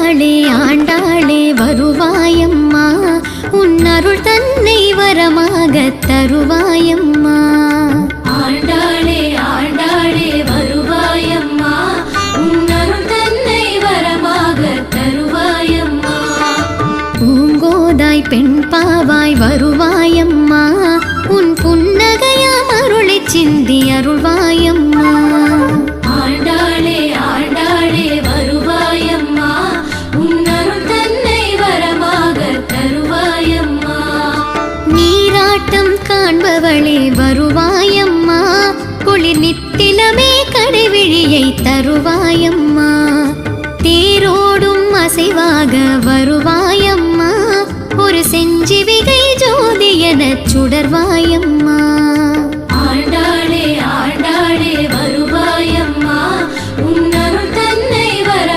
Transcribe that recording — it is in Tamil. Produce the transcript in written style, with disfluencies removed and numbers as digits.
ஆண்டாளே ஆண்டாளே வருவாயம்மா, உன் அருள் தன்னை வரமாக தருவாயம்மா. ஆண்டாளே ஆண்டாளே வருவாயம்மா, உன் அருள் தன்னை வரமாக தருவாயம்மா. பூங்கோதாய் பெண் பாவாய் வருவாயம்மா, உன் புன்னகையாம் அருளை சிந்தி அருள்வாயம்மா. ஆண்டாளே ஆண்டாளே வருவாயம்மா, உன் அருள் தன்னை வரமாக தருவாயம்மா. நீராட்டம் காண்பவளே வருவாயம்மா, குளிர் நித்திலமே கடைவிழியை தருவாயம்மா. தேரோடும் அசைவாக வருவாயம்மா, ஒரு செஞ்சிவிகை ஜோதி எனச் சுடர்வாயம்மா.